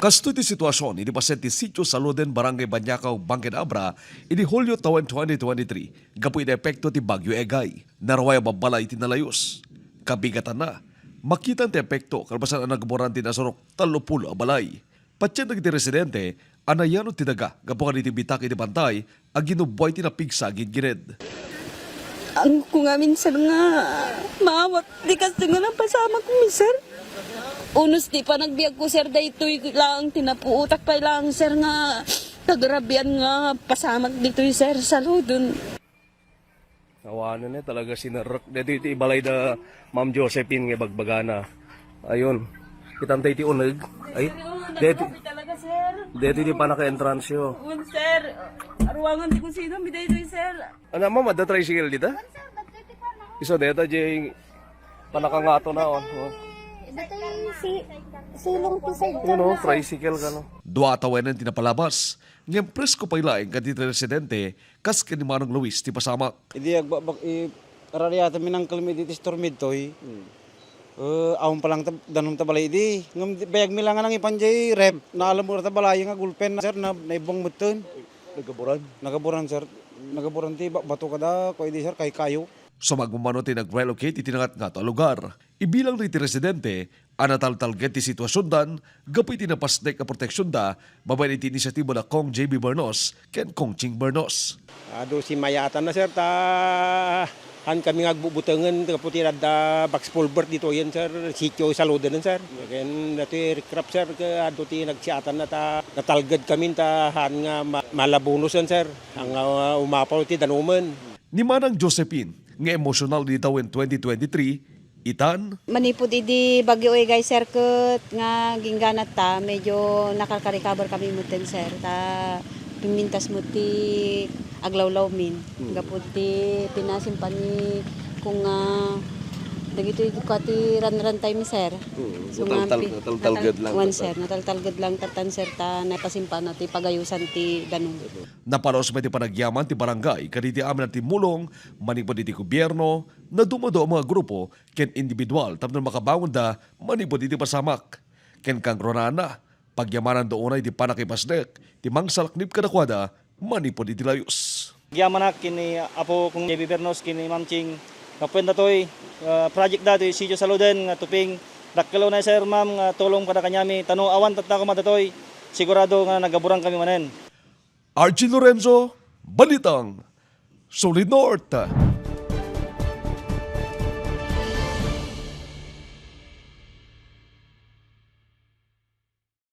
Kasto iti sitwasyon, ini pasenti Sitio Saluden, Barangay Banyakaw, Bangkid Abra, ini Hulyo taon 2023, gapu iti epekto ti Bagyo Egay, naraway babalay iti nalayos. Kabigatan na, makitan ti epekto, kalbasan ang nagburan ti nasurok 30 a balay. Patyan nag iti residente, anayano ti daga, gapu kan iti bitak iti bantay, ag ginubuay ti napigsa gid-gired. Ang ko nga minsan nga, maawat, di kasi nga napasama ko minsan. Unos di pa nagbiag ko sir, daytoy lang, tinapuutak pa lang sir nga, kagarabian nga, pasamak dito'y sir, saludon. Nawanan niya talaga sinarok. Dito iti balay da Ma'am Josephine nga bagbagana. Ayun, kitantay ti uneg. Ay, dito Talaga sir. iti pa naka-entrance yo. Sir, arwangan di ko sino, biday do'y sir. Ano ma'am, da tricycle dito? Iso dito, jay panakangato na on. Dito yung silong pisay. Ano, tricycle ka no. Dua tawanan tinapalabas, ngayong presko pa ilaing kaditi residente, kas kanimanong Luis ti pasamak. Idi agbabak rariyata minang kalmediti stormid toy. Awon pa lang danom tabalay di. Ngam bayag milangan ang ipanjay rep. Na alam mo ta balay nga gulpen sir na naibong mutun. Nagaburan sir. Nagaburan ti bato kada ko idi sir kay kayo. So magmumano ti nag-relocate itinangat nga to lugar. Ibilang rin ti residente, anatal-talget ti sitwasyon dan, gapi ti napasnek a proteksyon da, babayan iti inisyatibo na Kong J.B. Bernos, ken Kong Ching Bernos. Ado si mayatan na sir ta han kami ngagbubutangan kaputi da Bax Pulbert dito yan sir sitio Saluden sir. Ken dati recrap sir ka ado ti nagsiatan na ta natalgad kami ta han nga malabonusan sir. Ang umapaw ti danuman. Ni Manang Josephine, nga emosyonal dito in 2023, itan, Manipod idi Bagyo Egay sir ket nga gingganat ta, medyo nakalka-recover kami muten sir. Ta pimintas mo ti aglawlaw min. Gapod ti pinasimpan ni kung dagito kati ran time sir. So nataltalgad lang. One sir, nataltalgad lang tatan sir ta napasimpan na ti pagayusan ti danong. naparos may ti panagyaman ti barangay, kaditi amin at ti mulong, manipod iti gobyerno, na dumado ang mga grupo, ken individual, tapos makabangon da, manipod iti pasamak. Ken kang ronana, pagyamanan doon ay ti panakipasnek, ti mangsalaknip kadakwada, manipod iti layos. Gyamanak kini apo kung JB Bernos kini Ma'am Ching. Kapwen datoy project datoy Sitio Saluden nga tuping dakkelo na sir ma'am nga tulong kada kanyami tano awan tatta ko madatoy sigurado nga nagaburang kami manen. Archie Lorenzo, Balitang, Solid North.